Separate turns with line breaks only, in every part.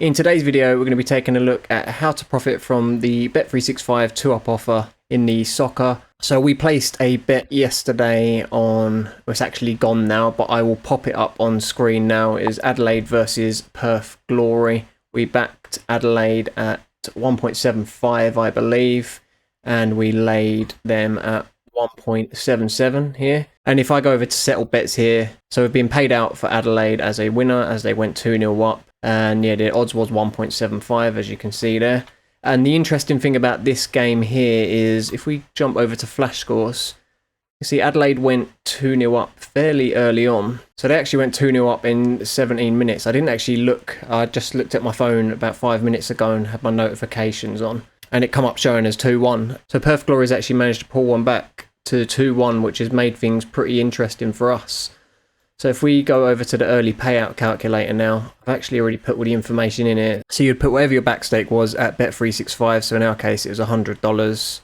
In today's video, we're going to be taking a look at how to profit from the Bet365 2-up offer in the soccer. So we placed a bet yesterday on, well, it's actually gone now, but I will pop it up on screen now. It is Adelaide versus Perth Glory. We backed Adelaide at 1.75, I believe, and we laid them at 1.77 here. And if I go over to settle bets here, so we've been paid out for Adelaide as a winner as they went 2-0 up. And yeah, the odds was 1.75, as you can see there. And the interesting thing about this game here is if we jump over to flash scores, you see Adelaide went 2-0 up fairly early on. So they actually went 2-0 up in 17 minutes. I didn't actually look. I just looked at my phone about 5 minutes ago and had my notifications on. And it come up showing as 2-1. So Perth Glory has actually managed to pull one back to 2-1, which has made things pretty interesting for us. So if we go over to the early payout calculator now, I've actually already put all the information in here. So you'd put whatever your back stake was at Bet365. So in our case, it was $100.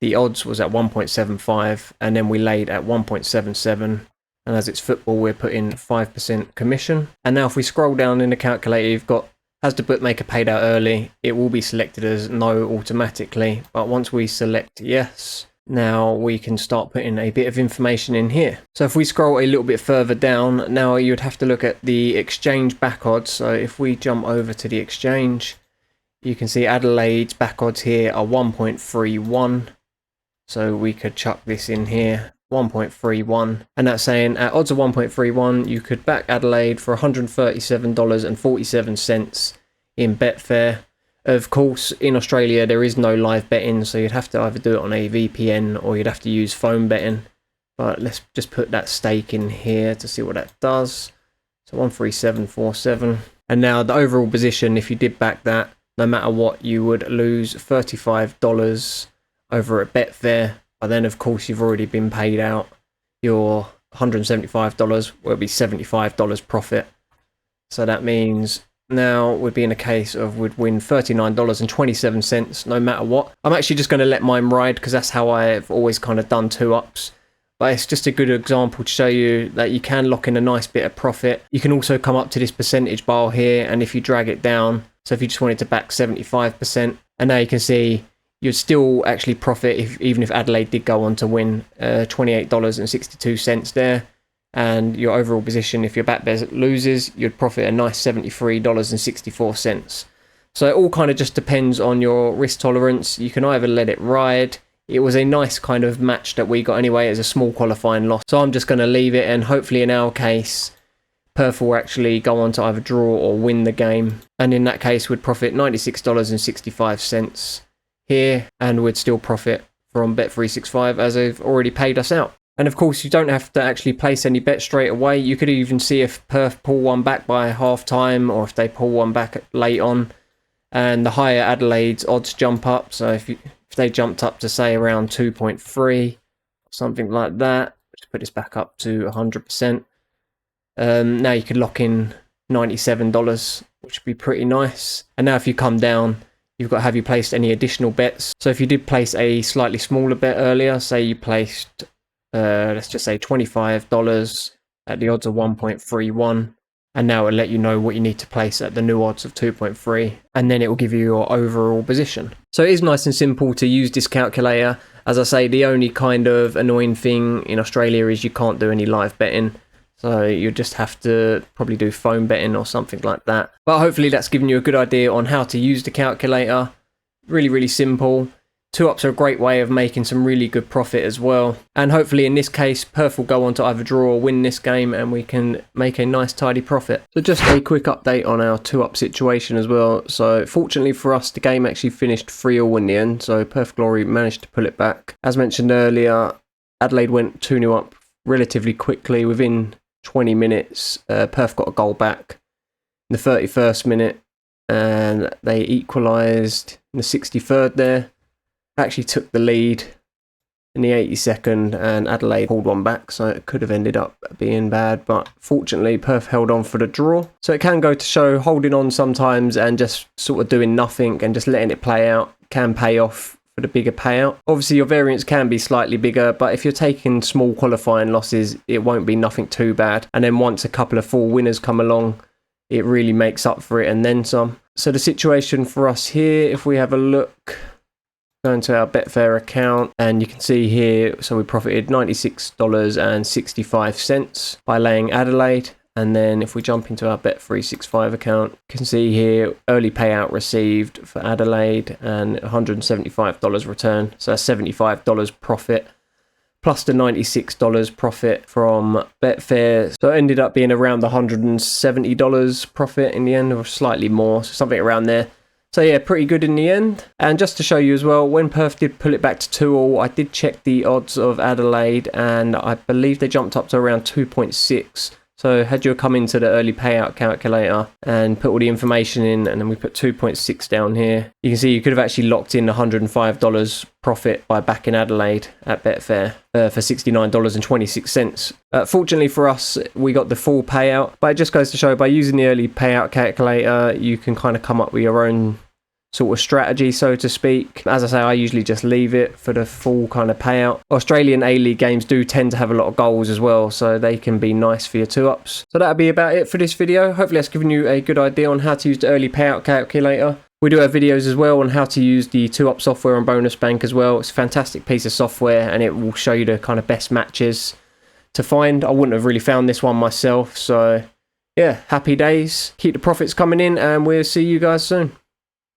The odds was at 1.75, and then we laid at 1.77. And as it's football, we're putting 5% commission. And now if we scroll down in the calculator, you've got, has the bookmaker paid out early? It will be selected as no automatically. But once we select yes, now we can start putting a bit of information in here. So if we scroll a little bit further down, now you'd have to look at the exchange back odds. So if we jump over to the exchange, you can see Adelaide's back odds here are 1.31. So we could chuck this in here, 1.31. And that's saying at odds of 1.31, you could back Adelaide for $137.47 in Betfair. Of course, in Australia, there is no live betting, so you'd have to either do it on a VPN or you'd have to use phone betting. But let's just put that stake in here to see what that does. So 137.47. And now the overall position, if you did back that, no matter what, you would lose $35 over at Betfair. But then, of course, you've already been paid out your $175, will be $75 profit. So that means now would be in a case of would win $39.27 no matter what. I'm actually just going to let mine ride because that's how I've always kind of done 2-ups. But it's just a good example to show you that you can lock in a nice bit of profit. You can also come up to this percentage bar here, and if you drag it down, so if you just wanted to back 75%, and now you can see you'd still actually profit even if Adelaide did go on to win $28.62 there. And your overall position, if your back bet loses, you'd profit a nice $73.64. So it all kind of just depends on your risk tolerance. You can either let it ride. It was a nice kind of match that we got anyway as a small qualifying loss. So I'm just going to leave it, and hopefully in our case, Perth will actually go on to either draw or win the game. And in that case, we'd profit $96.65 here, and we'd still profit from Bet365 as they've already paid us out. And of course, you don't have to actually place any bet straight away. You could even see if Perth pull one back by half time or if they pull one back late on. And the higher Adelaide's odds jump up. So if they jumped up to say around 2.3, something like that. Let's put this back up to 100%. Now you could lock in $97, which would be pretty nice. And now if you come down, you've got, have you placed any additional bets? So if you did place a slightly smaller bet earlier, say you placed let's just say $25 at the odds of 1.31, and now it'll let you know what you need to place at the new odds of 2.3, and then it will give you your overall position. So it is nice and simple to use this calculator. As I say, the only kind of annoying thing in Australia is you can't do any live betting, so you just have to probably do phone betting or something like that. But hopefully that's given you a good idea on how to use the calculator. Really simple. 2-ups are a great way of making some really good profit as well. And hopefully in this case, Perth will go on to either draw or win this game, and we can make a nice tidy profit. So just a quick update on our 2-up situation as well. So fortunately for us, the game actually finished 3-3 in the end. So Perth Glory managed to pull it back. As mentioned earlier, Adelaide went 2-0 up relatively quickly. Within 20 minutes, Perth got a goal back in the 31st minute, and they equalised in the 63rd there. Actually took the lead in the 82nd, and Adelaide pulled one back, so it could have ended up being bad, but fortunately Perth held on for the draw. So it can go to show holding on sometimes and just sort of doing nothing and just letting it play out can pay off for the bigger payout. Obviously your variance can be slightly bigger, but if you're taking small qualifying losses, it won't be nothing too bad. And then once a couple of full winners come along, it really makes up for it and then some. So the situation for us here, if we have a look, go into our Betfair account, and you can see here, so we profited $96.65 by laying Adelaide. And then if we jump into our Bet365 account, you can see here early payout received for Adelaide and $175 return. So that's $75 profit plus the $96 profit from Betfair. So it ended up being around the $170 profit in the end, or slightly more, so something around there. So yeah, pretty good in the end. And just to show you as well, when Perth did pull it back to 2-all, I did check the odds of Adelaide, and I believe they jumped up to around 2.6. So had you come into the early payout calculator and put all the information in, and then we put 2.6 down here, you can see you could have actually locked in $105 profit by backing Adelaide at Betfair for $69.26. Fortunately for us, we got the full payout, but it just goes to show by using the early payout calculator, you can kind of come up with your own sort of strategy, so to speak. As I say, I usually just leave it for the full kind of payout. Australian A-League games do tend to have a lot of goals as well, so they can be nice for your 2-ups. So that'll be about it for this video. Hopefully that's given you a good idea on how to use the early payout calculator. We do have videos as well on how to use the 2-up software on BonusBank as well. It's a fantastic piece of software, and it will show you the kind of best matches to find. I wouldn't have really found this one myself, so yeah, happy days. Keep the profits coming in, and we'll see you guys soon.